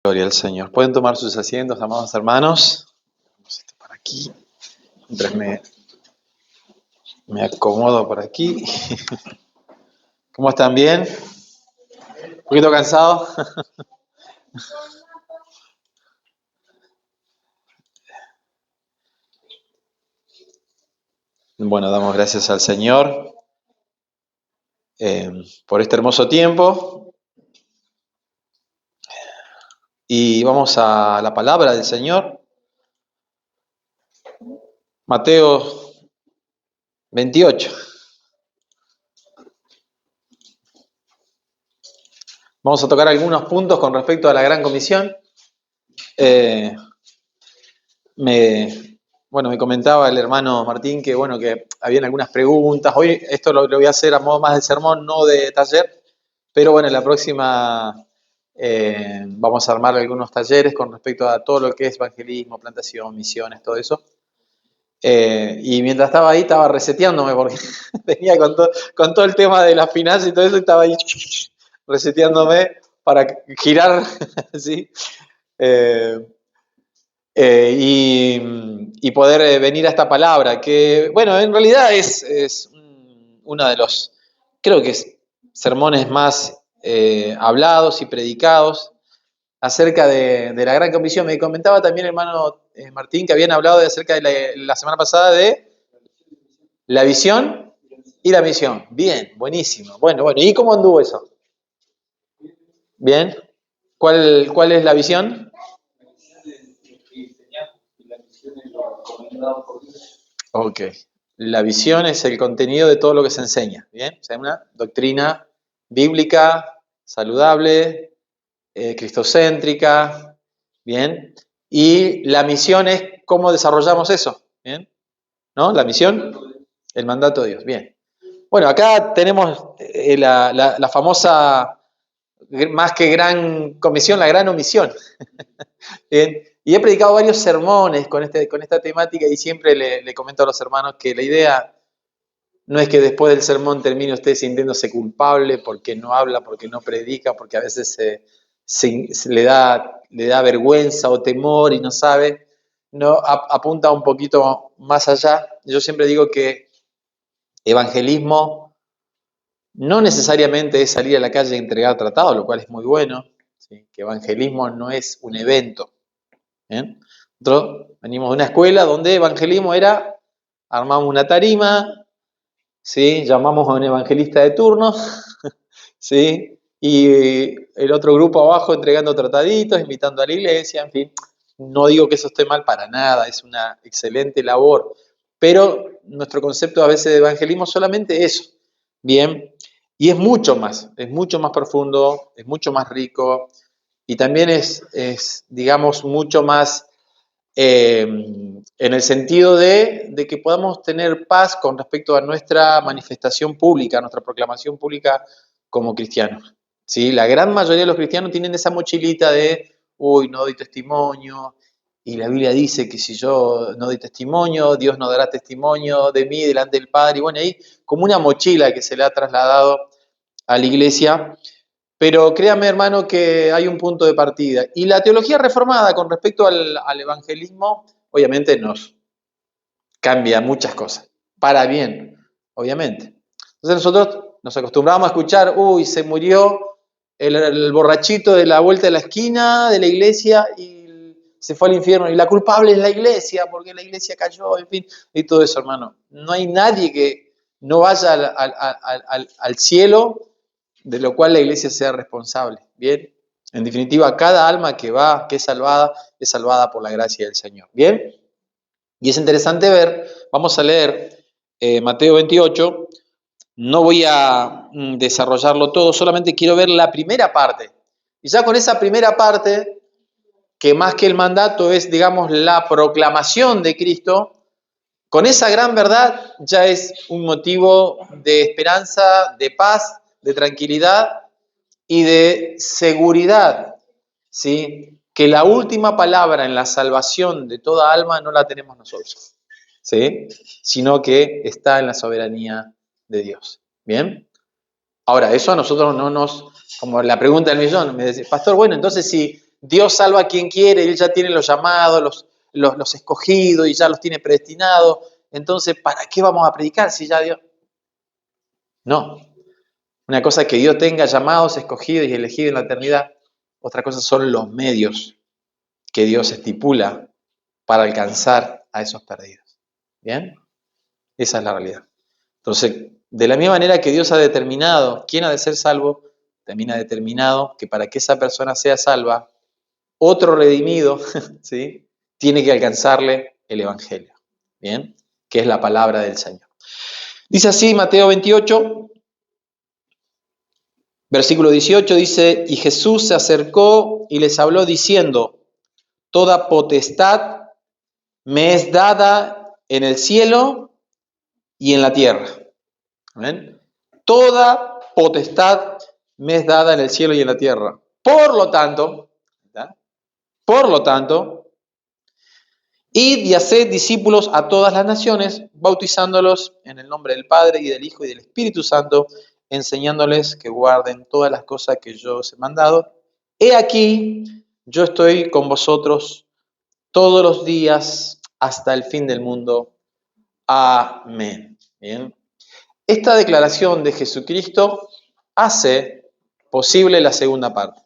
Gloria al Señor. Pueden tomar sus asientos, amados hermanos. Vamos esto para aquí. Mientras me acomodo por aquí. ¿Cómo están? ¿Bien? ¿Un poquito cansado? Bueno, damos gracias al Señor por este hermoso tiempo. Y vamos a la palabra del Señor. Mateo 28. Vamos a tocar algunos puntos con respecto a la Gran Comisión. Me comentaba el hermano Martín que habían algunas preguntas. Hoy esto lo voy a hacer a modo más de sermón, no de taller, pero bueno, en la próxima vamos a armar algunos talleres con respecto a todo lo que es evangelismo, plantación, misiones, todo eso. Y mientras estaba ahí, estaba reseteándome porque venía con todo el tema de las finanzas y todo eso, estaba ahí reseteándome para girar, ¿sí? Y poder venir a esta palabra, que, bueno, en realidad es uno de los, creo que es sermones más hablados y predicados acerca de la Gran Comisión. Me comentaba también el hermano Martín que habían hablado acerca de la semana pasada de la visión y la misión. Bien, buenísimo. Bueno, ¿y cómo anduvo eso? Bien. ¿Cuál es la visión? Ok. La visión es el contenido de todo lo que se enseña. Bien. O sea, una doctrina bíblica, saludable, cristocéntrica. Bien. Y la misión es cómo desarrollamos eso. Bien. ¿No? La misión, el mandato de Dios. Bien. Bueno, acá tenemos la famosa, más que gran comisión, la gran omisión. Bien. Y he predicado varios sermones con esta temática y siempre le comento a los hermanos que la idea no es que después del sermón termine usted sintiéndose culpable porque no habla, porque no predica, porque a veces le da vergüenza o temor y no sabe. No, apunta un poquito más allá. Yo siempre digo que evangelismo no necesariamente es salir a la calle y entregar tratados, lo cual es muy bueno. ¿Sí? Que evangelismo no es un evento. ¿Bien? Nosotros venimos de una escuela donde evangelismo era, armamos una tarima, ¿sí? Llamamos a un evangelista de turno, ¿sí? Y el otro grupo abajo entregando trataditos, invitando a la iglesia, en fin. No digo que eso esté mal para nada, es una excelente labor, pero nuestro concepto a veces de evangelismo es solamente eso, ¿bien? Y es mucho más profundo, es mucho más rico y también digamos, mucho más en el sentido de que podamos tener paz con respecto a nuestra manifestación pública, a nuestra proclamación pública como cristianos. ¿Sí? La gran mayoría de los cristianos tienen esa mochilita de, uy, no doy testimonio, y la Biblia dice que si yo no doy testimonio, Dios no dará testimonio de mí delante del Padre, y bueno, ahí como una mochila que se le ha trasladado a la iglesia. Pero créame, hermano, que hay un punto de partida. Y la teología reformada con respecto al evangelismo, obviamente nos cambia muchas cosas. Para bien, obviamente. Entonces nosotros nos acostumbramos a escuchar, uy, se murió el borrachito de la vuelta de la esquina de la iglesia y se fue al infierno. Y la culpable es la iglesia, porque la iglesia cayó, en fin, y todo eso, hermano. No hay nadie que no vaya al cielo de lo cual la iglesia sea responsable. Bien, en definitiva, cada alma que es salvada por la gracia del Señor. Bien, y es interesante ver, vamos a leer Mateo 28, no voy a desarrollarlo todo, solamente quiero ver la primera parte. Y ya con esa primera parte, que más que el mandato es, digamos, la proclamación de Cristo, con esa gran verdad ya es un motivo de esperanza, de paz, de tranquilidad y de seguridad, ¿sí? Que la última palabra en la salvación de toda alma no la tenemos nosotros, ¿sí? Sino que está en la soberanía de Dios. ¿Bien? Ahora, eso a nosotros no nos, como la pregunta del millón, me dice, pastor, bueno, entonces Dios salva a quien quiere, Él ya tiene los llamados, los escogidos y ya los tiene predestinados. Entonces, ¿para qué vamos a predicar si ya Dios? No. Una cosa es que Dios tenga llamados, escogidos y elegidos en la eternidad. Otra cosa son los medios que Dios estipula para alcanzar a esos perdidos. ¿Bien? Esa es la realidad. Entonces, de la misma manera que Dios ha determinado quién ha de ser salvo, también ha determinado que para que esa persona sea salva, otro redimido, ¿sí?, tiene que alcanzarle el Evangelio. ¿Bien? Que es la palabra del Señor. Dice así Mateo 28, versículo 18, dice: y Jesús se acercó y les habló diciendo: toda potestad me es dada en el cielo y en la tierra. ¿Amén? Toda potestad me es dada en el cielo y en la tierra. Por lo tanto, id y haced discípulos a todas las naciones, bautizándolos en el nombre del Padre y del Hijo y del Espíritu Santo, enseñándoles que guarden todas las cosas que yo os he mandado. He aquí, yo estoy con vosotros todos los días hasta el fin del mundo. Amén. Bien. Esta declaración de Jesucristo hace posible la segunda parte.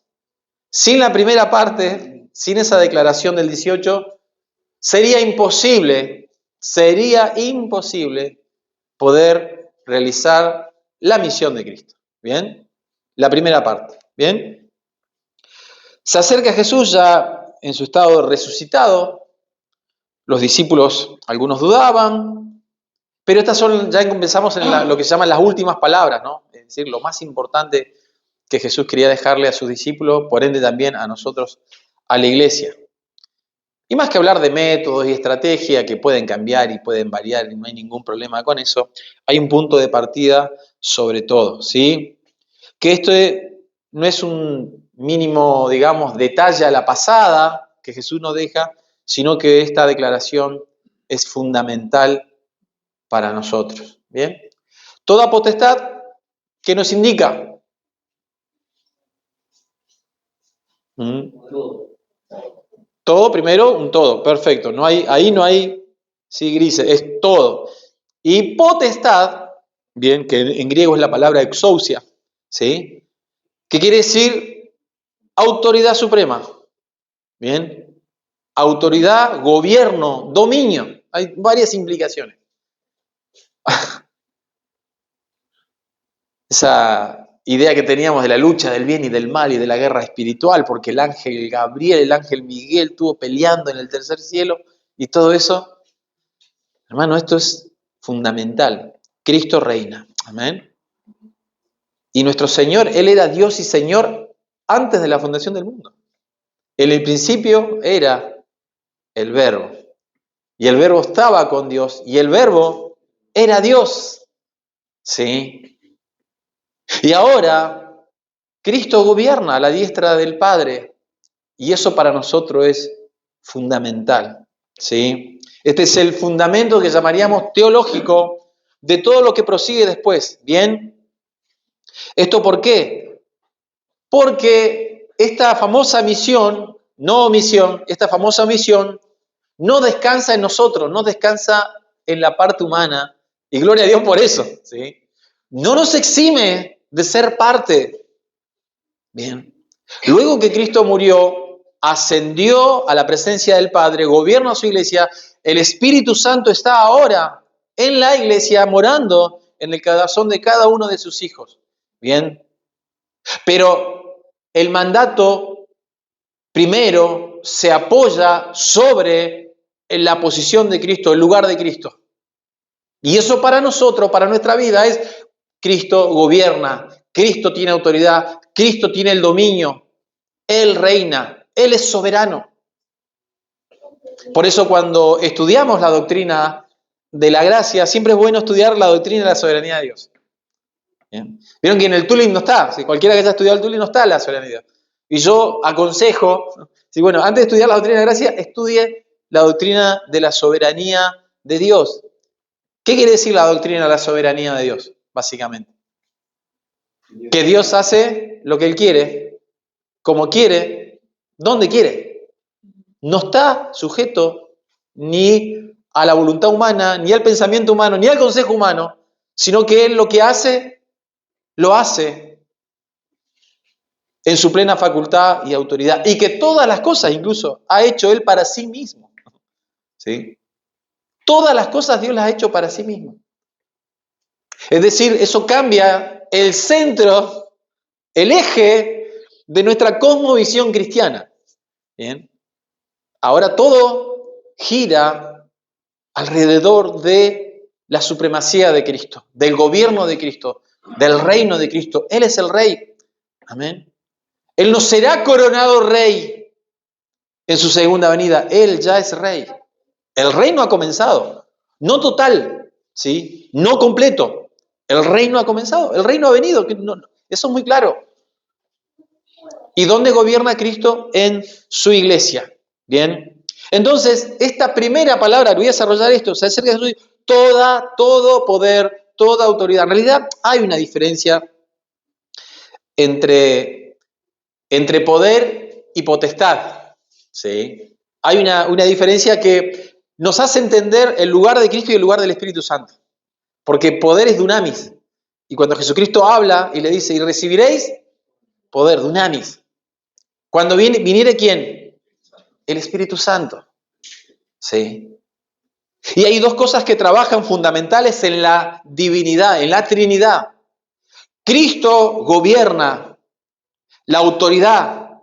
Sin la primera parte, sin esa declaración del 18, sería imposible poder realizar la misión de Cristo. ¿Bien? La primera parte. ¿Bien? Se acerca Jesús ya en su estado resucitado. Los discípulos, algunos dudaban, pero estas son, ya empezamos en lo que se llaman las últimas palabras, ¿no? Es decir, lo más importante que Jesús quería dejarle a sus discípulos, por ende también a nosotros, a la iglesia. Y más que hablar de métodos y estrategia que pueden cambiar y pueden variar, y no hay ningún problema con eso, hay un punto de partida sobre todo, ¿sí? Que esto no es un mínimo, digamos, detalle a la pasada que Jesús nos deja, sino que esta declaración es fundamental para nosotros. ¿Bien? Toda potestad, ¿qué nos indica? Todo primero, un todo, perfecto. Ahí no hay, sí, grises, es todo. Y potestad, bien, que en griego es la palabra exousia, ¿sí? ¿Qué quiere decir? Autoridad suprema. Bien. Autoridad, gobierno, dominio. Hay varias implicaciones. Esa idea que teníamos de la lucha del bien y del mal y de la guerra espiritual, porque el ángel Gabriel, el ángel Miguel estuvo peleando en el tercer cielo y todo eso. Hermano, esto es fundamental. Cristo reina. Amén. Y nuestro Señor, Él era Dios y Señor antes de la fundación del mundo. En el principio era el Verbo. Y el Verbo estaba con Dios. Y el Verbo era Dios. ¿Sí? Y ahora Cristo gobierna a la diestra del Padre. Y eso para nosotros es fundamental. ¿Sí? Este es el fundamento que llamaríamos teológico de todo lo que prosigue después. ¿Bien? ¿Esto por qué? Porque esta famosa misión, no omisión, esta famosa misión no descansa en nosotros, no descansa en la parte humana, y gloria a Dios por eso, ¿sí? No nos exime de ser parte. Bien. Luego que Cristo murió, ascendió a la presencia del Padre, gobierna su iglesia, el Espíritu Santo está ahora en la iglesia, morando en el corazón de cada uno de sus hijos. Bien. Pero el mandato primero se apoya sobre la posición de Cristo, el lugar de Cristo. Y eso para nosotros, para nuestra vida, es Cristo gobierna, Cristo tiene autoridad, Cristo tiene el dominio, Él reina, Él es soberano. Por eso cuando estudiamos la doctrina de la gracia, siempre es bueno estudiar la doctrina de la soberanía de Dios. ¿Bien? Vieron que en el Tulin no está, si cualquiera que haya estudiado el Tulin no está la soberanía. Y yo aconsejo, bueno, antes de estudiar la doctrina de la gracia, estudie la doctrina de la soberanía de Dios. ¿Qué quiere decir la doctrina de la soberanía de Dios, básicamente? Que Dios hace lo que Él quiere, como quiere donde quiere. No está sujeto ni a la voluntad humana, ni al pensamiento humano, ni al consejo humano, sino que Él lo que hace, lo hace en su plena facultad y autoridad. Y que todas las cosas incluso ha hecho Él para sí mismo. ¿Sí? Todas las cosas Dios las ha hecho para sí mismo. Es decir, eso cambia el centro, el eje de nuestra cosmovisión cristiana. ¿Bien? Ahora todo gira alrededor de la supremacía de Cristo, del gobierno de Cristo, del reino de Cristo. Él es el rey. Amén. Él no será coronado rey en su segunda venida. Él ya es rey. El reino ha comenzado. No total, ¿sí? No completo. El reino ha comenzado. El reino ha venido. Eso es muy claro. ¿Y dónde gobierna Cristo? En su iglesia. Bien. Entonces, esta primera palabra, voy a desarrollar esto, se acerca de Jesús, todo poder, toda autoridad. En realidad hay una diferencia entre poder y potestad. ¿Sí? Hay una diferencia que nos hace entender el lugar de Cristo y el lugar del Espíritu Santo. Porque poder es dunamis. Y cuando Jesucristo habla y le dice, y recibiréis poder, dunamis. Cuando viniere ¿quién? El Espíritu Santo. ¿Sí? Y hay dos cosas que trabajan fundamentales en la divinidad, en la Trinidad. Cristo gobierna, la autoridad,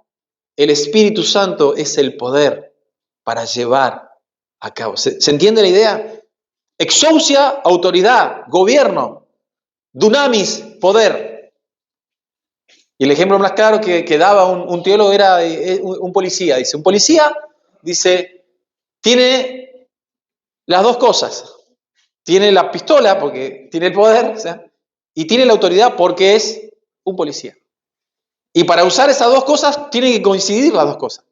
el Espíritu Santo es el poder para llevar a cabo. ¿Se entiende la idea? Exousia, autoridad, gobierno, dunamis, poder. Y el ejemplo más claro que daba un teólogo era un policía. Dice, un policía, dice, tiene las dos cosas. Tiene la pistola porque tiene el poder, o sea, y tiene la autoridad porque es un policía. Y para usar esas dos cosas, tienen que coincidir las dos cosas.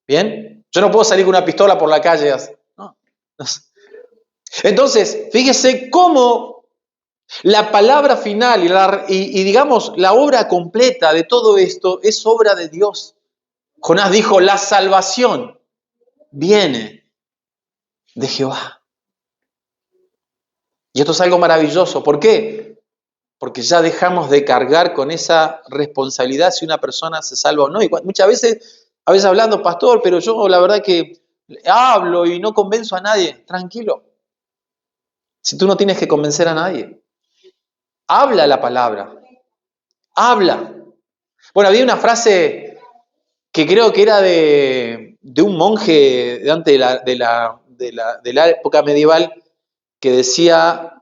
¿Bien? Yo no puedo salir con una pistola por la calle. No. Entonces, fíjese cómo la palabra final y digamos la obra completa de todo esto es obra de Dios. Jonás dijo, la salvación viene de Jehová. Y esto es algo maravilloso. ¿Por qué? Porque ya dejamos de cargar con esa responsabilidad si una persona se salva o no. Y muchas veces, hablando, pastor, pero yo la verdad que hablo y no convenzo a nadie. Tranquilo. Si tú no tienes que convencer a nadie. Habla la palabra. Habla. Bueno, había una frase que creo que era de un monje de antes de la época medieval que decía,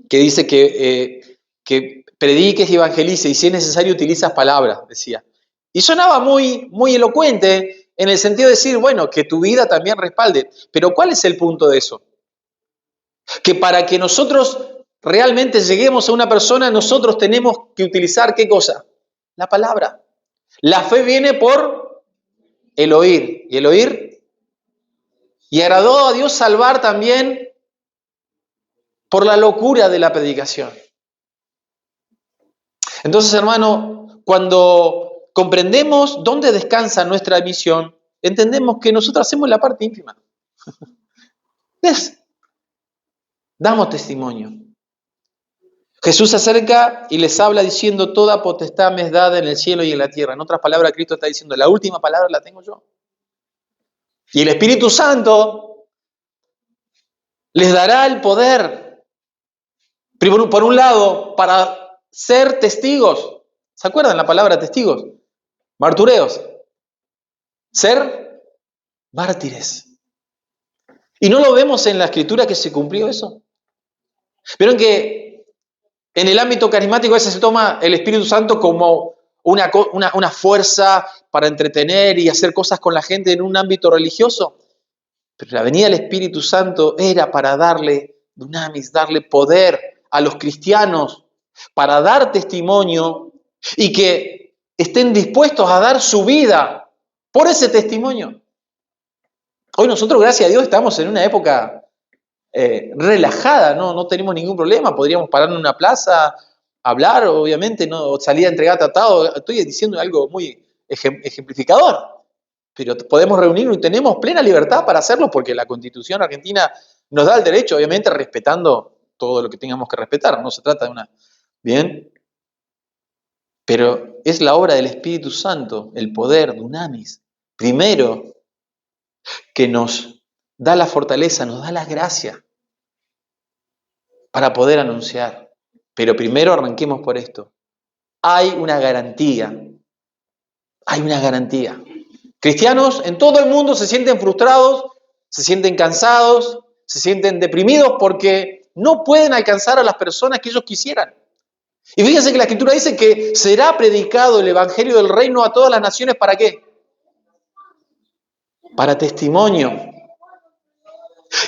que dice que prediques y evangelices y si es necesario utilizas palabras, decía. Y sonaba muy, muy elocuente en el sentido de decir, bueno, que tu vida también respalde. Pero ¿cuál es el punto de eso? Que para que nosotros realmente lleguemos a una persona, nosotros tenemos que utilizar ¿qué cosa? La palabra. La fe viene por el oír. ¿Y el oír? Y agradó a Dios salvar también por la locura de la predicación. Entonces, hermano, cuando comprendemos dónde descansa nuestra misión, entendemos que nosotros hacemos la parte ínfima. ¿Ves? Damos testimonio. Jesús se acerca y les habla diciendo, toda potestad me es dada en el cielo y en la tierra. En otras palabras, Cristo está diciendo, la última palabra la tengo yo. Y el Espíritu Santo les dará el poder, por un lado, para ser testigos. ¿Se acuerdan la palabra testigos? Martureos. Ser mártires. ¿Y no lo vemos en la Escritura que se cumplió eso? Vieron que en el ámbito carismático a veces se toma el Espíritu Santo como una fuerza para entretener y hacer cosas con la gente en un ámbito religioso. Pero la venida del Espíritu Santo era para darle dunamis, darle poder a los cristianos, para dar testimonio y que estén dispuestos a dar su vida por ese testimonio. Hoy nosotros, gracias a Dios, estamos en una época relajada, no tenemos ningún problema, podríamos parar en una plaza, hablar, obviamente, no salir a entregar tratado, estoy diciendo algo muy ejemplificador. pero podemos reunirnos y tenemos plena libertad para hacerlo porque la Constitución argentina nos da el derecho, obviamente respetando todo lo que tengamos que respetar, no se trata de una... Bien, pero es la obra del Espíritu Santo, el poder, dunamis, primero, que nos da la fortaleza, nos da la gracia para poder anunciar. Pero primero arranquemos por esto. Hay una garantía. Hay una garantía. Cristianos en todo el mundo se sienten frustrados, se sienten cansados, se sienten deprimidos porque no pueden alcanzar a las personas que ellos quisieran. Y fíjense que la Escritura dice que será predicado el Evangelio del Reino a todas las naciones. ¿Para qué? Para testimonio.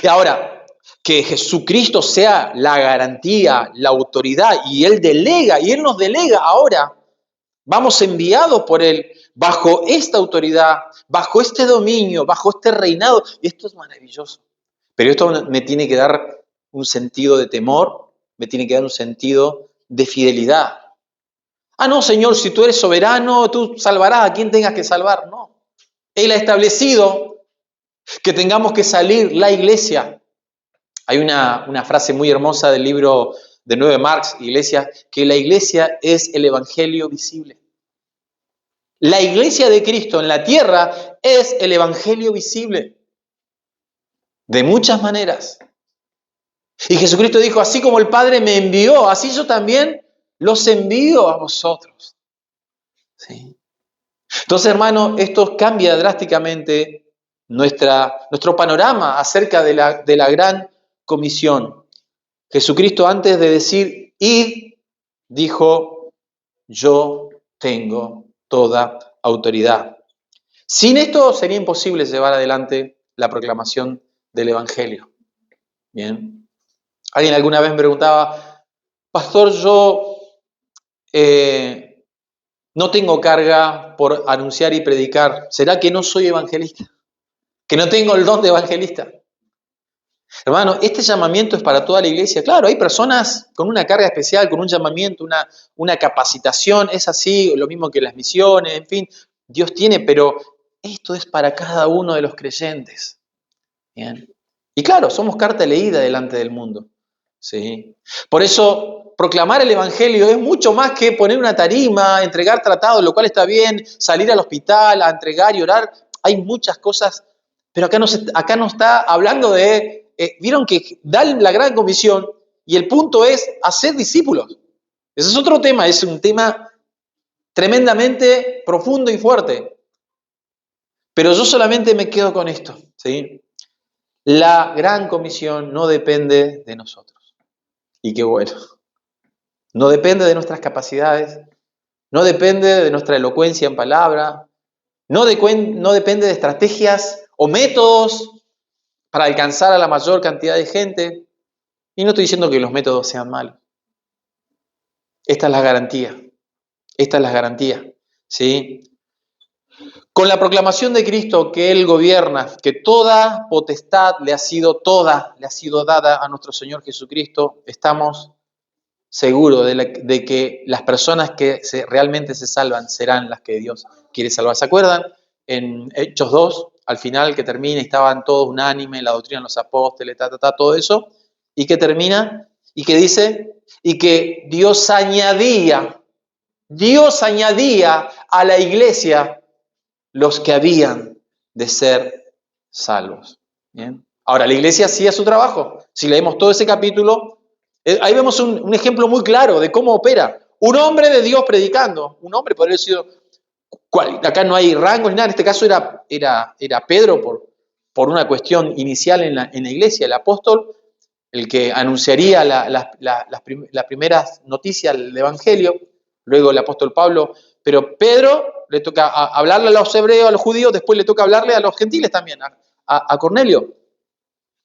Y ahora, que Jesucristo sea la garantía, la autoridad, y Él delega, y Él nos delega ahora. Vamos enviados por Él bajo esta autoridad, bajo este dominio, bajo este reinado. Y esto es maravilloso. Pero esto me tiene que dar un sentido de temor, me tiene que dar un sentido de fidelidad. Ah, no, Señor, si tú eres soberano, tú salvarás a quien tengas que salvar. No. Él ha establecido que tengamos que salir la iglesia. Hay una frase muy hermosa del libro de 9 Marx, Iglesia, que la iglesia es el evangelio visible. La iglesia de Cristo en la tierra es el evangelio visible. De muchas maneras. Y Jesucristo dijo, así como el Padre me envió, así yo también los envío a vosotros. ¿Sí? Entonces, hermano, esto cambia drásticamente nuestro panorama acerca de la gran comisión. Jesucristo, antes de decir id, dijo, yo tengo toda autoridad. Sin esto sería imposible llevar adelante la proclamación del Evangelio. Bien. Alguien alguna vez me preguntaba, pastor, yo no tengo carga por anunciar y predicar. ¿Será que no soy evangelista? ¿Que no tengo el don de evangelista? Hermano, este llamamiento es para toda la iglesia. Claro, hay personas con una carga especial, con un llamamiento, una capacitación. Es así, lo mismo que las misiones, en fin. Dios tiene, pero esto es para cada uno de los creyentes. Bien. Y claro, somos carta leída delante del mundo. ¿Sí? Por eso, proclamar el Evangelio es mucho más que poner una tarima, entregar tratados, lo cual está bien, salir al hospital a entregar y orar. Hay muchas cosas, pero acá no está hablando de... Vieron que dan la gran comisión y el punto es hacer discípulos. Ese es otro tema, es un tema tremendamente profundo y fuerte. Pero yo solamente me quedo con esto, ¿sí? La gran comisión no depende de nosotros. Y qué bueno. No depende de nuestras capacidades, no depende de nuestra elocuencia en palabra, no depende de estrategias o métodos para alcanzar a la mayor cantidad de gente. Y no estoy diciendo que los métodos sean malos. Esta es la garantía. Esta es la garantía. ¿Sí? Con la proclamación de Cristo que Él gobierna, que toda potestad le ha sido dada a nuestro Señor Jesucristo, estamos seguros de que las personas que realmente se salvan serán las que Dios quiere salvar. ¿Se acuerdan? En Hechos 2, al final que termina, estaban todos unánimes, la doctrina de los apóstoles, todo eso, y que termina, y que dice, y que Dios añadía a la iglesia los que habían de ser salvos. ¿Bien? Ahora, la iglesia hacía su trabajo. Si leemos todo ese capítulo, ahí vemos un ejemplo muy claro de cómo opera. Un hombre de Dios predicando. Un hombre podría haber sido... Acá no hay rango ni nada. En este caso era Pedro por una cuestión inicial en la iglesia. El apóstol, el que anunciaría las primeras noticias del Evangelio. Luego el apóstol Pablo. Pero Pedro le toca hablarle a los hebreos, a los judíos. Después le toca hablarle a los gentiles también. A Cornelio.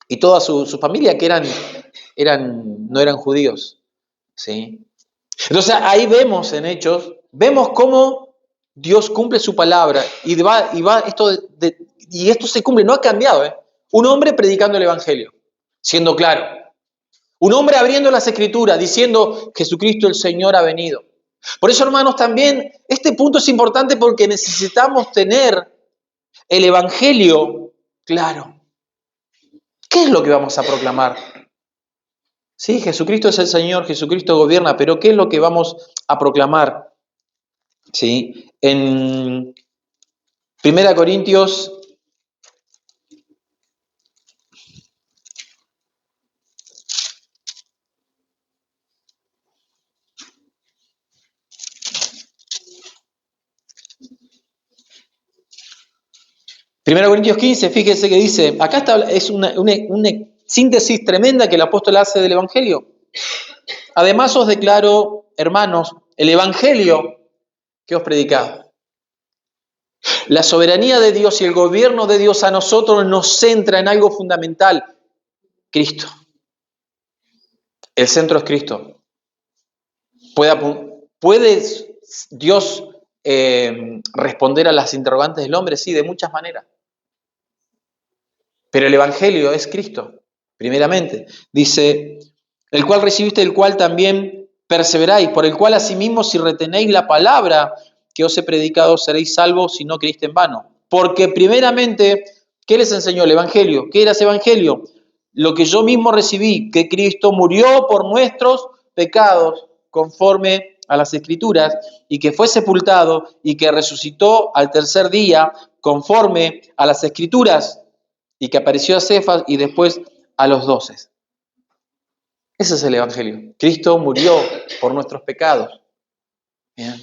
Y toda su familia que no eran judíos. ¿Sí? Entonces ahí vemos en Hechos, vemos cómo Dios cumple su palabra y esto se cumple, no ha cambiado. Un hombre predicando el Evangelio, siendo claro. Un hombre abriendo las Escrituras, diciendo Jesucristo el Señor ha venido. Por eso, hermanos, también este punto es importante porque necesitamos tener el Evangelio, claro. ¿Qué es lo que vamos a proclamar? Sí, Jesucristo es el Señor, Jesucristo gobierna, pero ¿qué es lo que vamos a proclamar? Sí, en 1 Corintios 15, fíjese que dice, acá es una síntesis tremenda que el apóstol hace del Evangelio. Además os declaro, hermanos, el Evangelio que os predicado. La soberanía de Dios y el gobierno de Dios a nosotros nos centra en algo fundamental, Cristo. El centro es Cristo. ¿Puede Dios responder a las interrogantes del hombre? Sí, de muchas maneras. Pero el Evangelio es Cristo, primeramente. Dice, el cual recibiste, el cual también perseveráis, por el cual asimismo si retenéis la palabra que os he predicado, seréis salvos si no creíste en vano. Porque primeramente, ¿qué les enseñó el Evangelio? ¿Qué era ese Evangelio? Lo que yo mismo recibí, que Cristo murió por nuestros pecados, conforme a las Escrituras, y que fue sepultado y que resucitó al tercer día, conforme a las Escrituras, y que apareció a Cefas y después a los 12. Ese es el Evangelio. Cristo murió por nuestros pecados. Bien.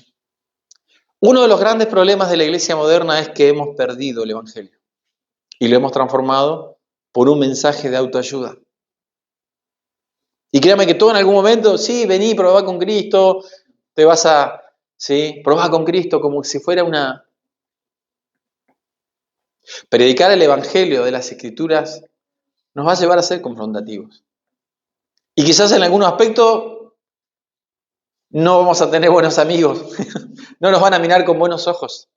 Uno de los grandes problemas de la iglesia moderna es que hemos perdido el Evangelio y lo hemos transformado por un mensaje de autoayuda. Y créame que todo en algún momento, sí, vení, probá con Cristo, te vas a, sí, probá con Cristo como si fuera una... Predicar el Evangelio de las Escrituras nos va a llevar a ser confrontativos. Y quizás en algún aspecto no vamos a tener buenos amigos, no nos van a mirar con buenos ojos.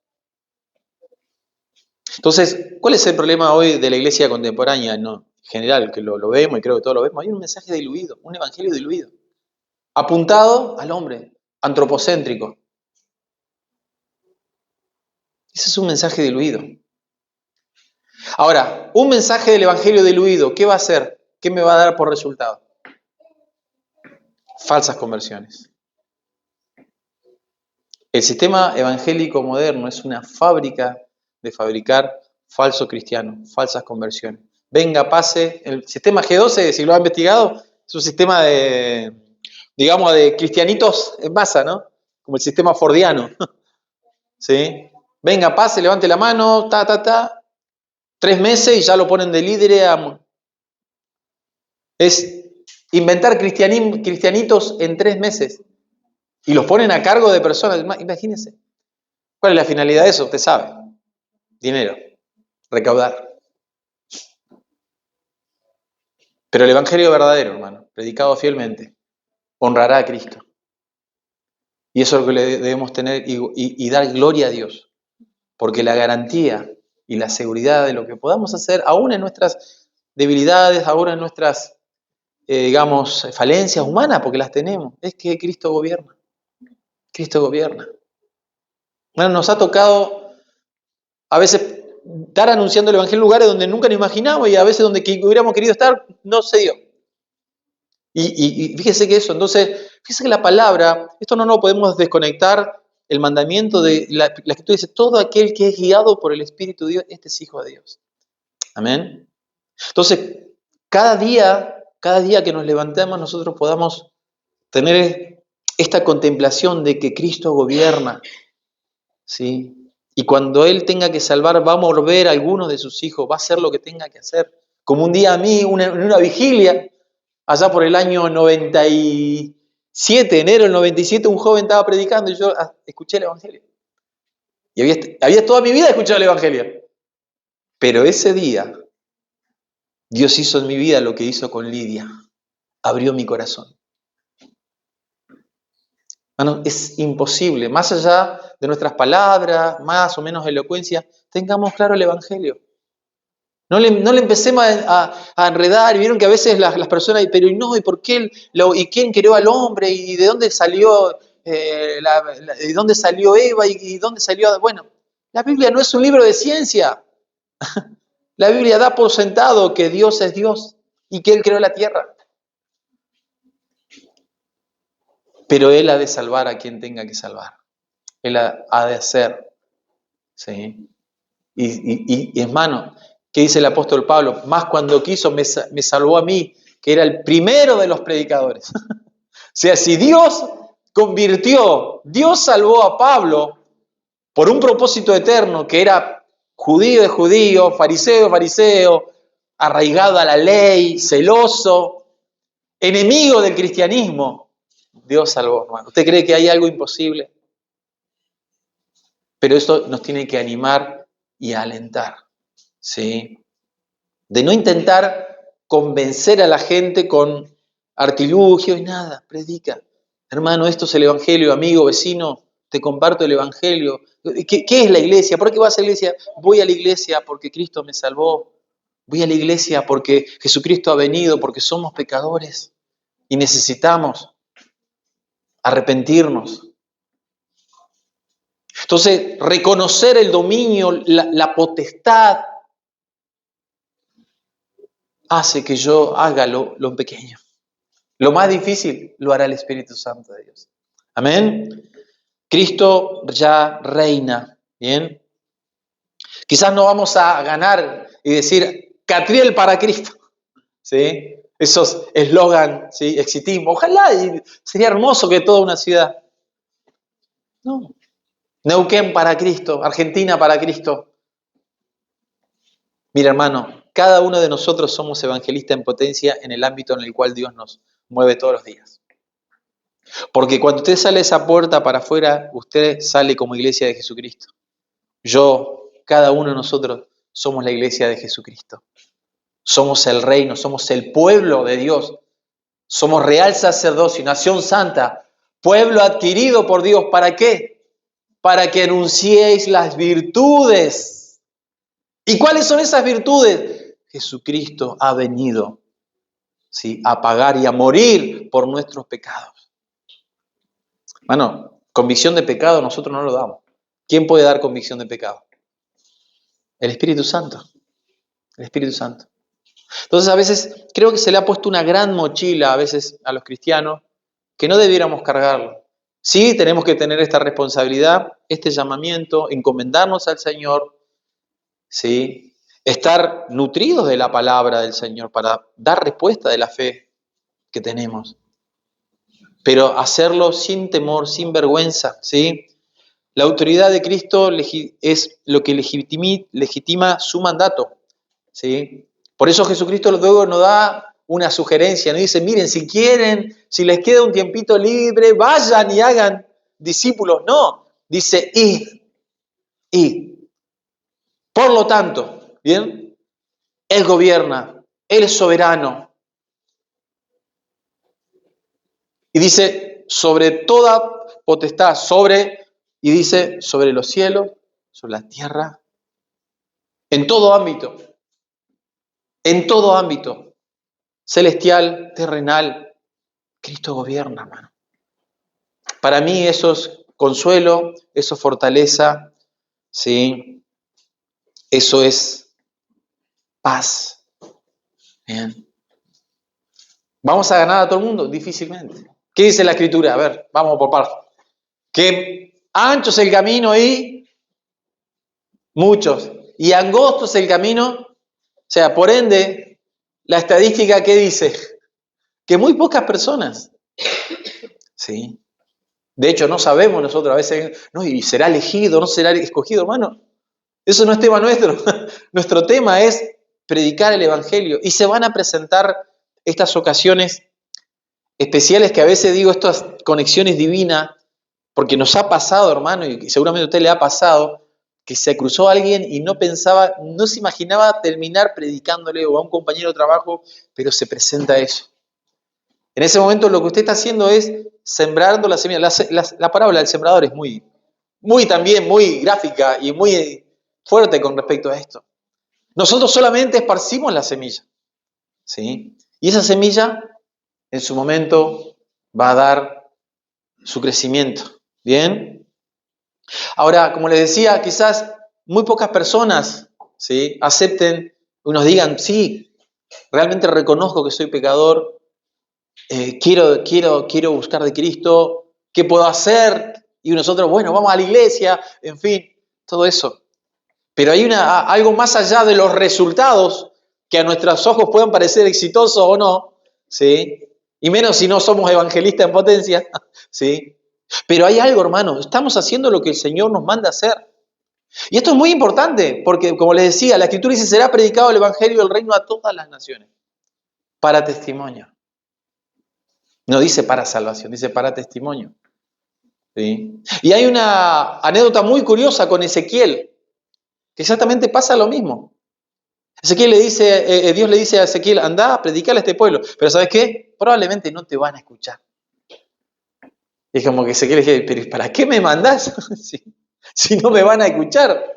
Entonces, ¿cuál es el problema hoy de la iglesia contemporánea? No, en general, que lo vemos y creo que todos lo vemos, hay un mensaje diluido, un evangelio diluido, apuntado al hombre, antropocéntrico. Ese es un mensaje diluido. Ahora, un mensaje del evangelio diluido, ¿qué va a hacer? ¿Qué me va a dar por resultado? Falsas conversiones. El sistema evangélico moderno es una fábrica de fabricar falsos cristianos, falsas conversiones. Venga, pase. El sistema G12, si lo ha investigado, es un sistema de, digamos, de cristianitos en masa, ¿no? Como el sistema fordiano. ¿Sí? Venga, pase, levante la mano, 3 meses y ya lo ponen de líder. Es inventar cristianitos en 3 meses. Y los ponen a cargo de personas. Imagínense. ¿Cuál es la finalidad de eso? Usted sabe. Dinero. Recaudar. Pero el evangelio verdadero, hermano, predicado fielmente, honrará a Cristo. Y eso es lo que le debemos tener y dar gloria a Dios. Porque la garantía y la seguridad de lo que podamos hacer, aún en nuestras debilidades, aún en nuestras, digamos, falencias humanas, porque las tenemos, es que Cristo gobierna. Cristo gobierna. Bueno, nos ha tocado a veces estar anunciando el evangelio en lugares donde nunca nos imaginamos y a veces donde hubiéramos querido estar, no se dio. Y fíjese que eso, entonces, fíjese que la palabra, esto no lo podemos desconectar, el mandamiento de la Escritura dice, todo aquel que es guiado por el Espíritu de Dios, este es hijo de Dios. Amén. Entonces, cada día que nos levantemos, nosotros podamos tener esta contemplación de que Cristo gobierna, ¿sí? Y cuando Él tenga que salvar, va a volver a algunos de sus hijos, va a hacer lo que tenga que hacer. Como un día a mí, en una vigilia, allá por el año 97, enero del 97, un joven estaba predicando y yo escuché el Evangelio. Y había toda mi vida escuchado el Evangelio. Pero ese día, Dios hizo en mi vida lo que hizo con Lidia. Abrió mi corazón. Bueno, es imposible, más allá de nuestras palabras, más o menos elocuencia, tengamos claro el Evangelio. No le empecemos a enredar. Y vieron que a veces las personas, pero ¿y por qué? ¿Y quién creó al hombre? ¿Y de dónde salió, de dónde salió Eva? ¿Y dónde salió? Bueno, la Biblia no es un libro de ciencia. La Biblia da por sentado que Dios es Dios y que Él creó la tierra. Pero Él ha de salvar a quien tenga que salvar. Él ha de hacer. ¿Sí? Y hermano, ¿qué dice el apóstol Pablo? Más cuando quiso me salvó a mí, que era el primero de los predicadores. O sea, si Dios Dios salvó a Pablo por un propósito eterno, que era judío de judío, fariseo de fariseo, arraigado a la ley, celoso, enemigo del cristianismo. Dios salvó, hermano. ¿Usted cree que hay algo imposible? Pero esto nos tiene que animar y alentar, ¿sí? De no intentar convencer a la gente con artilugios y nada, predica. Hermano, esto es el Evangelio, amigo, vecino, te comparto el Evangelio. ¿Qué es la iglesia? ¿Por qué vas a la iglesia? Voy a la iglesia porque Cristo me salvó. Voy a la iglesia porque Jesucristo ha venido, porque somos pecadores y necesitamos arrepentirnos. Entonces, reconocer el dominio, la potestad, hace que yo haga lo pequeño. Lo más difícil lo hará el Espíritu Santo de Dios. Amén. Cristo ya reina. Bien. Quizás no vamos a ganar y decir Catriel para Cristo. ¿Sí? Esos eslogan, ¿sí? Exitismo. Ojalá, y sería hermoso que toda una ciudad. No. Neuquén para Cristo, Argentina para Cristo. Mira, hermano, cada uno de nosotros somos evangelistas en potencia en el ámbito en el cual Dios nos mueve todos los días. Porque cuando usted sale de esa puerta para afuera, usted sale como iglesia de Jesucristo. Yo, cada uno de nosotros, somos la iglesia de Jesucristo. Somos el reino, somos el pueblo de Dios. Somos real sacerdocio, nación santa, pueblo adquirido por Dios. ¿Para qué? Para que anunciéis las virtudes. ¿Y cuáles son esas virtudes? Jesucristo ha venido, ¿sí?, a pagar y a morir por nuestros pecados. Bueno, convicción de pecado nosotros no lo damos. ¿Quién puede dar convicción de pecado? El Espíritu Santo. El Espíritu Santo. Entonces a veces creo que se le ha puesto una gran mochila a veces a los cristianos que no debiéramos cargarlo. Sí, tenemos que tener esta responsabilidad, este llamamiento, encomendarnos al Señor, ¿sí?, estar nutridos de la palabra del Señor para dar respuesta de la fe que tenemos. Pero hacerlo sin temor, sin vergüenza, ¿sí? La autoridad de Cristo es lo que legitima su mandato, ¿sí? Por eso Jesucristo luego nos da una sugerencia, nos dice, miren, si quieren, si les queda un tiempito libre, vayan y hagan discípulos. No, dice, id. Por lo tanto, ¿bien? Él gobierna, Él es soberano. Y dice, sobre toda potestad, y dice, sobre los cielos, sobre la tierra, en todo ámbito, celestial, terrenal, Cristo gobierna, hermano. Para mí eso es consuelo, eso es fortaleza, ¿sí? Eso es paz. Bien. ¿Vamos a ganar a todo el mundo? Difícilmente. ¿Qué dice la Escritura? A ver, vamos por partes. Que ancho es el camino y muchos, y angosto es el camino, o sea, por ende, la estadística, ¿qué dice? Que muy pocas personas, ¿sí? De hecho, no sabemos nosotros, a veces, no, y será elegido, no será escogido, hermano. Eso no es tema nuestro. Nuestro tema es predicar el Evangelio. Y se van a presentar estas ocasiones especiales que a veces digo, estas conexiones divinas, porque nos ha pasado, hermano, y seguramente a usted le ha pasado, que se cruzó a alguien y no pensaba, no se imaginaba terminar predicándole o a un compañero de trabajo, pero se presenta eso. En ese momento lo que usted está haciendo es sembrando la semilla. La parábola del sembrador es también muy gráfica y muy fuerte con respecto a esto. Nosotros solamente esparcimos la semilla, ¿sí? Y esa semilla en su momento va a dar su crecimiento, ¿bien? Ahora, como les decía, quizás muy pocas personas ¿sí? Acepten, nos digan, sí, realmente reconozco que soy pecador, quiero buscar de Cristo, ¿qué puedo hacer? Y nosotros, bueno, vamos a la iglesia, en fin, todo eso. Pero hay algo más allá de los resultados que a nuestros ojos puedan parecer exitosos o no, ¿sí? Y menos si no somos evangelistas en potencia, ¿sí? Pero hay algo, hermano, estamos haciendo lo que el Señor nos manda hacer. Y esto es muy importante, porque como les decía, la Escritura dice, será predicado el Evangelio del Reino a todas las naciones, para testimonio. No dice para salvación, dice para testimonio. ¿Sí? Y hay una anécdota muy curiosa con Ezequiel, que exactamente pasa lo mismo. Ezequiel le dice, Dios le dice a Ezequiel, anda, predicale a este pueblo. Pero ¿sabes qué? Probablemente no te van a escuchar. Y es como que Ezequiel le dice, pero ¿para qué me mandás? si no me van a escuchar.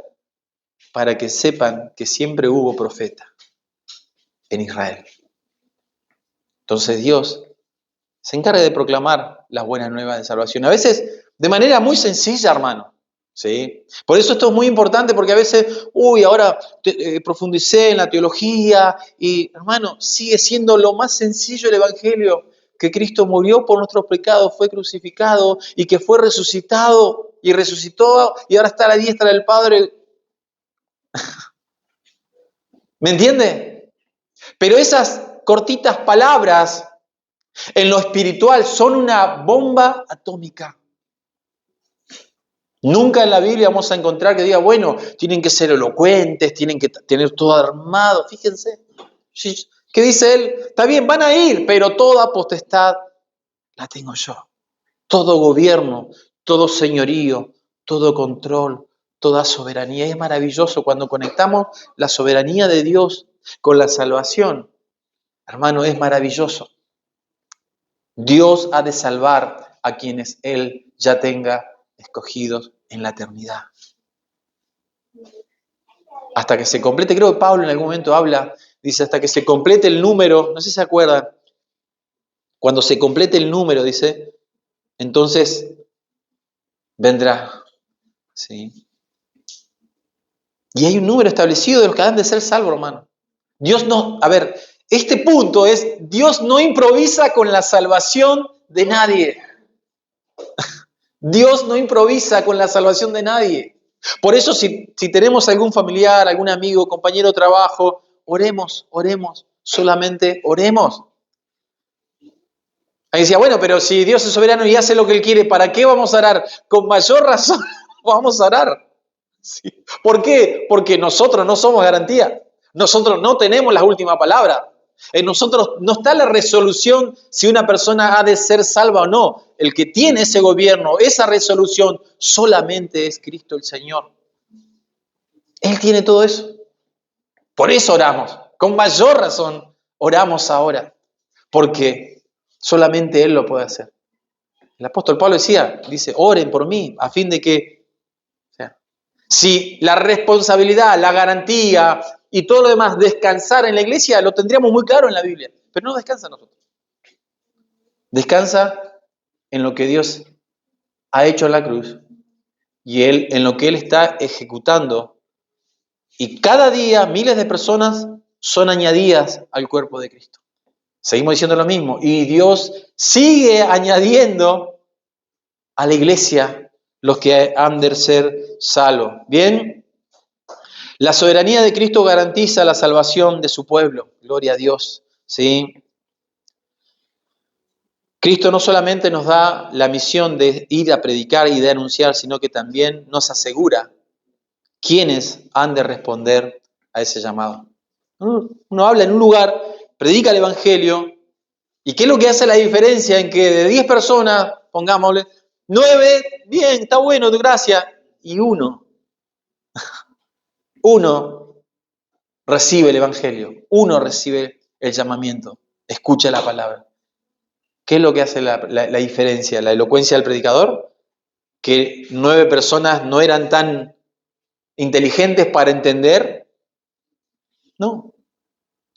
Para que sepan que siempre hubo profeta en Israel. Entonces Dios se encarga de proclamar las buenas nuevas de salvación. A veces de manera muy sencilla, hermano. ¿Sí? Por eso esto es muy importante, porque a veces, ahora profundicé en la teología y, hermano, sigue siendo lo más sencillo el Evangelio, que Cristo murió por nuestros pecados, fue crucificado y que fue resucitado y resucitó y ahora está a la diestra del Padre. ¿Me entiende? Pero esas cortitas palabras en lo espiritual son una bomba atómica. Nunca en la Biblia vamos a encontrar que diga, bueno, tienen que ser elocuentes, tienen que tener todo armado. Fíjense, ¿qué dice él? Está bien, van a ir, pero toda potestad la tengo yo. Todo gobierno, todo señorío, todo control, toda soberanía. Es maravilloso cuando conectamos la soberanía de Dios con la salvación. Hermano, es maravilloso. Dios ha de salvar a quienes Él ya tenga escogidos en la eternidad. Hasta que se complete, creo que Pablo en algún momento habla, dice, hasta que se complete el número, no sé si se acuerdan, cuando se complete el número, dice, entonces vendrá. ¿Sí? Y hay un número establecido de los que han de ser salvos, hermano. Dios no, a ver, este punto es, Dios no improvisa con la salvación de nadie. Dios no improvisa con la salvación de nadie. Por eso si tenemos algún familiar, algún amigo, compañero de trabajo, oremos, solamente oremos. Ahí decía, bueno, pero si Dios es soberano y hace lo que Él quiere, ¿para qué vamos a orar? Con mayor razón vamos a orar. ¿Sí? ¿Por qué? Porque nosotros no somos garantía. Nosotros no tenemos la última palabra. En nosotros no está la resolución si una persona ha de ser salva o no. El que tiene ese gobierno, esa resolución, solamente es Cristo el Señor. Él tiene todo eso. Por eso oramos. Con mayor razón oramos ahora. Porque solamente Él lo puede hacer. El apóstol Pablo dice, oren por mí, a fin de que... O sea, si la responsabilidad, la garantía y todo lo demás descansar en la iglesia, lo tendríamos muy claro en la Biblia. Pero no descansa en nosotros. Descansa en lo que Dios ha hecho en la cruz y en lo que Él está ejecutando. Y cada día miles de personas son añadidas al cuerpo de Cristo. Seguimos diciendo lo mismo. Y Dios sigue añadiendo a la iglesia los que han de ser salvos. ¿Bien? La soberanía de Cristo garantiza la salvación de su pueblo. Gloria a Dios. ¿Sí? Cristo no solamente nos da la misión de ir a predicar y de anunciar, sino que también nos asegura quiénes han de responder a ese llamado. Uno habla en un lugar, predica el Evangelio, ¿y qué es lo que hace la diferencia en que de 10 personas, pongámosle, 9, bien, está bueno, gracias, y uno recibe el Evangelio, uno recibe el llamamiento, escucha la palabra? ¿Qué es lo que hace la diferencia? ¿La elocuencia del predicador? ¿Que 9 personas no eran tan inteligentes para entender? No.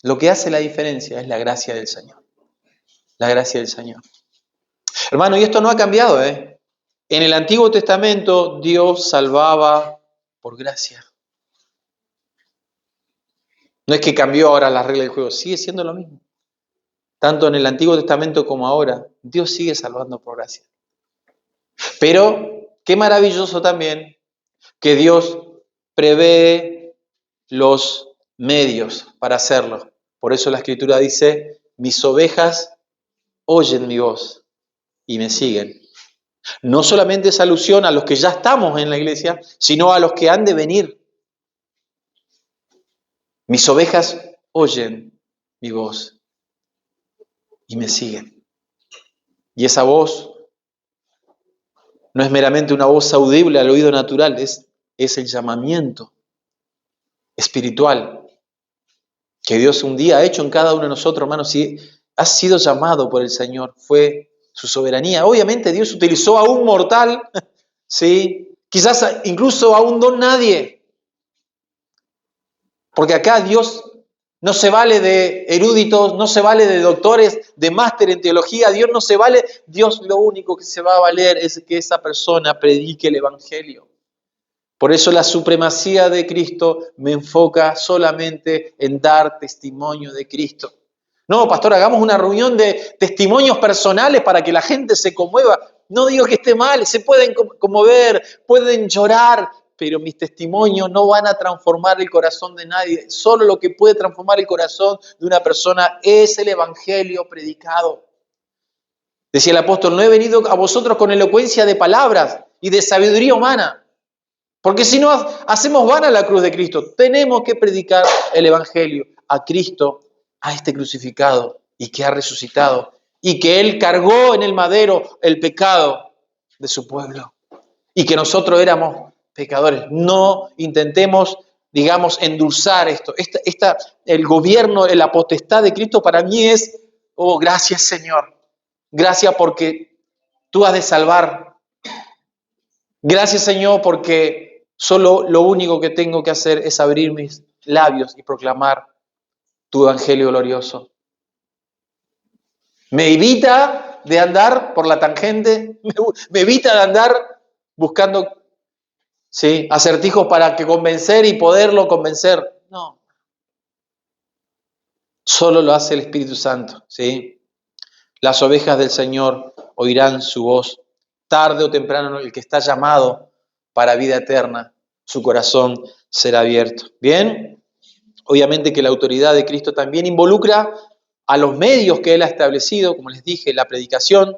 Lo que hace la diferencia es la gracia del Señor. La gracia del Señor. Hermano, y esto no ha cambiado, ¿eh? En el Antiguo Testamento Dios salvaba por gracia. No es que cambió ahora las reglas del juego, sigue siendo lo mismo. Tanto en el Antiguo Testamento como ahora, Dios sigue salvando por gracia. Pero qué maravilloso también que Dios prevé los medios para hacerlo. Por eso la Escritura dice, mis ovejas oyen mi voz y me siguen. No solamente es alusión a los que ya estamos en la iglesia, sino a los que han de venir. Mis ovejas oyen mi voz y me siguen. Y esa voz no es meramente una voz audible al oído natural, es el llamamiento espiritual que Dios un día ha hecho en cada uno de nosotros, hermanos. Si has sido llamado por el Señor, fue su soberanía. Obviamente Dios utilizó a un mortal, ¿sí? Quizás incluso a un don nadie, porque acá Dios no se vale de eruditos, no se vale de doctores, de máster en teología. Dios no se vale. Dios lo único que se va a valer es que esa persona predique el Evangelio. Por eso la supremacía de Cristo me enfoca solamente en dar testimonio de Cristo. No, pastor, hagamos una reunión de testimonios personales para que la gente se conmueva. No digo que esté mal, se pueden conmover, pueden llorar, pero mis testimonios no van a transformar el corazón de nadie. Solo lo que puede transformar el corazón de una persona es el Evangelio predicado. Decía el apóstol, no he venido a vosotros con elocuencia de palabras y de sabiduría humana. Porque si no, hacemos vana la cruz de Cristo. Tenemos que predicar el Evangelio a Cristo, a este crucificado y que ha resucitado. Y que Él cargó en el madero el pecado de su pueblo. Y que nosotros éramos pecadores. No intentemos, digamos, endulzar esto. El gobierno, la potestad de Cristo para mí es, oh, gracias Señor. Gracias porque tú has de salvar. Gracias Señor porque solo lo único que tengo que hacer es abrir mis labios y proclamar tu evangelio glorioso. Me evita de andar por la tangente, me evita de andar buscando, ¿sí?, acertijos para que convencer y poderlo convencer. No. Solo lo hace el Espíritu Santo, ¿sí? Las ovejas del Señor oirán su voz. Tarde o temprano el que está llamado para vida eterna, su corazón será abierto. Bien, obviamente que la autoridad de Cristo también involucra a los medios que Él ha establecido, como les dije, la predicación,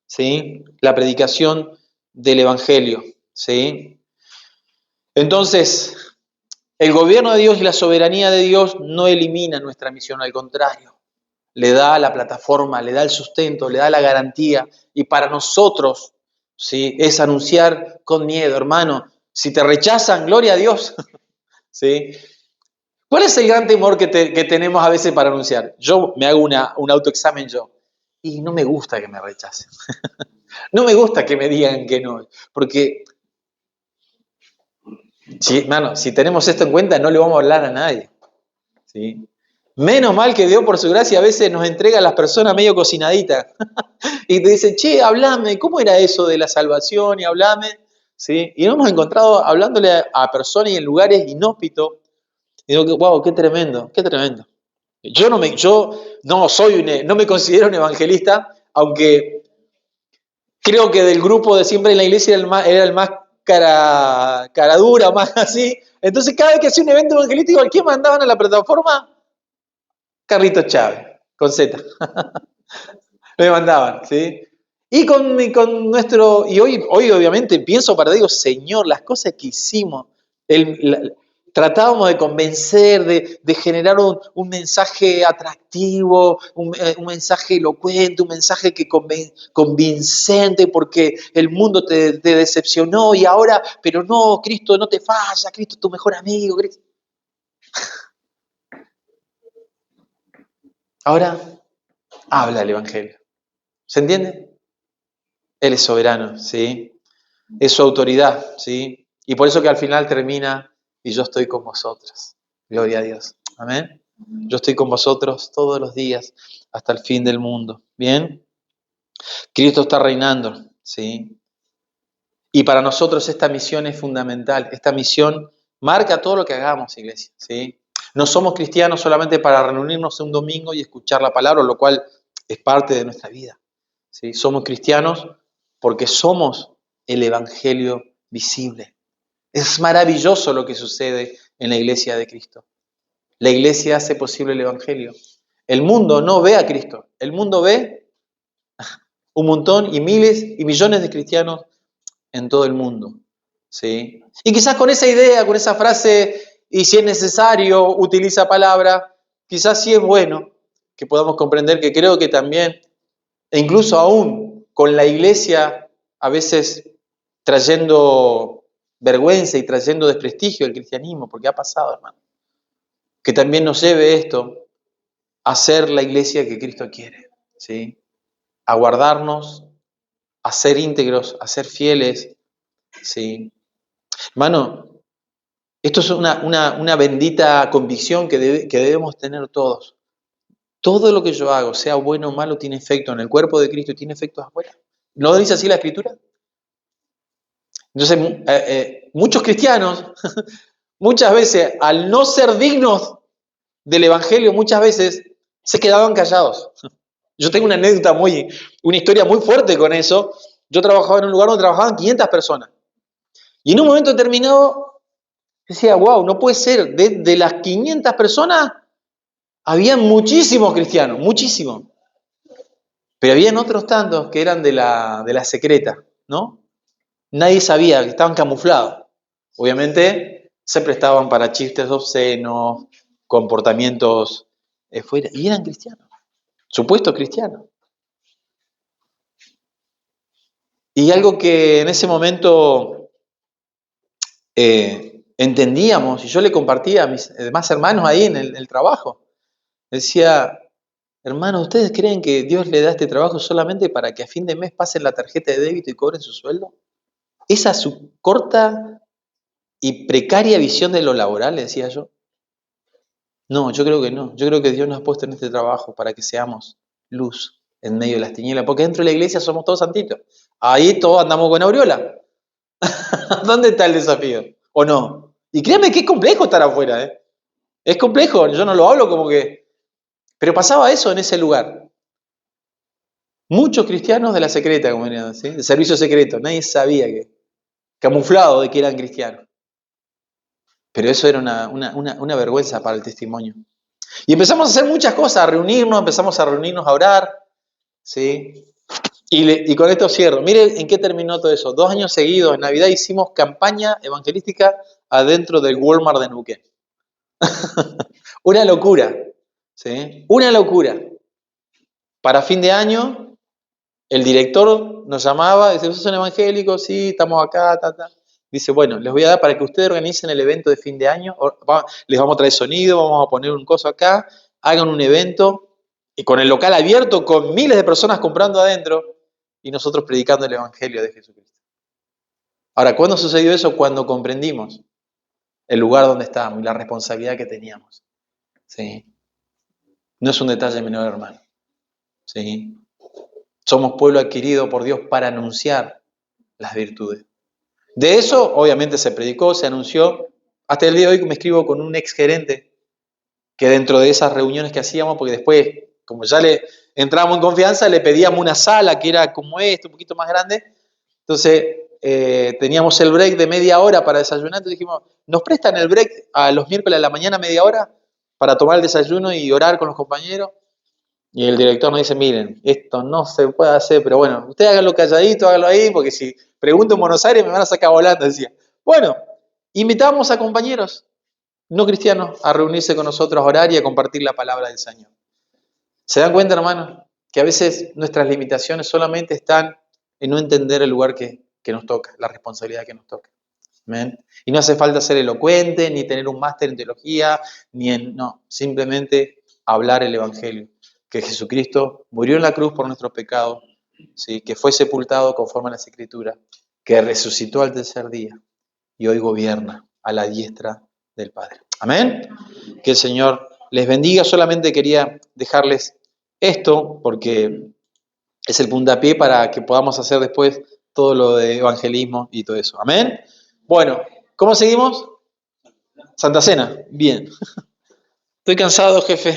¿sí? La predicación del Evangelio, ¿sí? Entonces, el gobierno de Dios y la soberanía de Dios no elimina nuestra misión, al contrario, le da la plataforma, le da el sustento, le da la garantía, y para nosotros, ¿sí?, es anunciar con miedo, hermano. Si te rechazan, gloria a Dios, ¿sí? ¿Cuál es el gran temor que tenemos a veces para anunciar? Yo me hago un autoexamen yo, y no me gusta que me rechacen. No me gusta que me digan que no, porque, hermano, si tenemos esto en cuenta, no le vamos a hablar a nadie, ¿sí? Menos mal que Dios por su gracia a veces nos entrega a las personas medio cocinaditas y te dice, che, hablame, ¿cómo era eso de la salvación? Y hablame, ¿sí? Y nos hemos encontrado hablándole a personas y en lugares inhóspitos. Y digo, wow, qué tremendo, qué tremendo. Yo no me considero un evangelista, aunque creo que del grupo de siempre en la iglesia era el más cara dura, más así. Entonces cada vez que hacía un evento evangelístico, ¿a quién mandaban a la plataforma? Carlitos Chávez, con Z. Me mandaban, ¿sí? Y hoy obviamente pienso para Dios, Señor, las cosas que hicimos, tratábamos de convencer, de generar un mensaje atractivo, un mensaje elocuente, un mensaje convincente, porque el mundo te decepcionó y ahora, pero no, Cristo no te falla, Cristo es tu mejor amigo. Cristo. Ahora habla el Evangelio. ¿Se entiende? Él es soberano, ¿sí? Es su autoridad, ¿sí? Y por eso que al final termina, y yo estoy con vosotros. Gloria a Dios. Amén. Yo estoy con vosotros todos los días hasta el fin del mundo. ¿Bien? Cristo está reinando, ¿sí? Y para nosotros esta misión es fundamental. Esta misión marca todo lo que hagamos, iglesia, ¿sí? No somos cristianos solamente para reunirnos un domingo y escuchar la palabra, lo cual es parte de nuestra vida. ¿Sí? Somos cristianos porque somos el Evangelio visible. Es maravilloso lo que sucede en la iglesia de Cristo. La iglesia hace posible el Evangelio. El mundo no ve a Cristo. El mundo ve un montón y miles y millones de cristianos en todo el mundo. ¿Sí? Y quizás con esa idea, con esa frase, y si es necesario, utiliza palabra, quizás sí es bueno que podamos comprender que creo que también, e incluso aún con la iglesia, a veces trayendo vergüenza y trayendo desprestigio al cristianismo, porque ha pasado, hermano, que también nos lleve esto a ser la iglesia que Cristo quiere, ¿sí? A guardarnos, a ser íntegros, a ser fieles, ¿sí? Hermano, esto es una bendita convicción que debemos tener todos. Todo lo que yo hago, sea bueno o malo, tiene efecto en el cuerpo de Cristo y tiene efectos afuera. ¿No dice así la Escritura? Entonces, muchos cristianos, muchas veces, al no ser dignos del Evangelio, muchas veces se quedaban callados. Yo tengo una historia muy fuerte con eso. Yo trabajaba en un lugar donde trabajaban 500 personas. Y en un momento determinado decía, wow, no puede ser. De las 500 personas, había muchísimos cristianos, muchísimos. Pero habían otros tantos que eran de la secreta, ¿no? Nadie sabía, que estaban camuflados. Obviamente se prestaban para chistes obscenos, comportamientos fuera. Y eran cristianos, supuestos cristianos. Y algo que en ese momento entendíamos, y yo le compartía a mis demás hermanos ahí en el trabajo, decía, hermanos, ¿ustedes creen que Dios le da este trabajo solamente para que a fin de mes pasen la tarjeta de débito y cobren su sueldo? ¿Esa es su corta y precaria visión de lo laboral, le decía yo? No, yo creo que no. Yo creo que Dios nos ha puesto en este trabajo para que seamos luz en medio de las tinieblas, porque dentro de la iglesia somos todos santitos. Ahí todos andamos con aureola. ¿Dónde está el desafío? ¿O no? Y créanme que es complejo estar afuera, ¿eh? Es complejo, yo no lo hablo como que... Pero pasaba eso en ese lugar. Muchos cristianos de la secreta, como dirían, ¿sí? De servicio secreto, nadie sabía que... Camuflado de que eran cristianos. Pero eso era una vergüenza para el testimonio. Y empezamos a hacer muchas cosas, empezamos a reunirnos a orar, ¿sí? Y con esto cierro. Miren en qué terminó todo eso. 2 años seguidos, en Navidad, hicimos campaña evangelística adentro del Walmart de Neuquén. Una locura, ¿sí? Una locura. Para fin de año, el director nos llamaba, dice, ¿ustedes son evangélicos? Sí, estamos acá, Dice, bueno, les voy a dar para que ustedes organicen el evento de fin de año, les vamos a traer sonido, vamos a poner un coso acá, hagan un evento, y con el local abierto, con miles de personas comprando adentro, y nosotros predicando el Evangelio de Jesucristo. Ahora, ¿cuándo sucedió eso? Cuando comprendimos el lugar donde estábamos y la responsabilidad que teníamos. ¿Sí? No es un detalle menor, hermano. ¿Sí? Somos pueblo adquirido por Dios para anunciar las virtudes. De eso, obviamente, se predicó, se anunció. Hasta el día de hoy me escribo con un ex gerente que dentro de esas reuniones que hacíamos, porque después, como ya le entrábamos en confianza, le pedíamos una sala que era como esto, un poquito más grande. Entonces, teníamos el break de media hora para desayunar. Entonces dijimos, ¿nos prestan el break a los miércoles a la mañana media hora para tomar el desayuno y orar con los compañeros? Y el director nos dice, miren, esto no se puede hacer, pero bueno, ustedes háganlo calladito, háganlo ahí, porque si pregunto en Buenos Aires me van a sacar volando, decía. Bueno, invitamos a compañeros no cristianos a reunirse con nosotros a orar y a compartir la palabra del Señor. ¿Se dan cuenta, hermanos? Que a veces nuestras limitaciones solamente están en no entender el lugar que nos toca, la responsabilidad que nos toca. ¿Amén? Y no hace falta ser elocuente, ni tener un máster en teología, no, simplemente hablar el Evangelio. Que Jesucristo murió en la cruz por nuestros pecados, ¿sí? Que fue sepultado conforme a las Escrituras, que resucitó al tercer día y hoy gobierna a la diestra del Padre. Amén. Que el Señor les bendiga. Solamente quería dejarles esto porque es el puntapié para que podamos hacer después todo lo de evangelismo y todo eso. Amén. Bueno, ¿cómo seguimos? Santa Cena. Bien. Estoy cansado, jefe.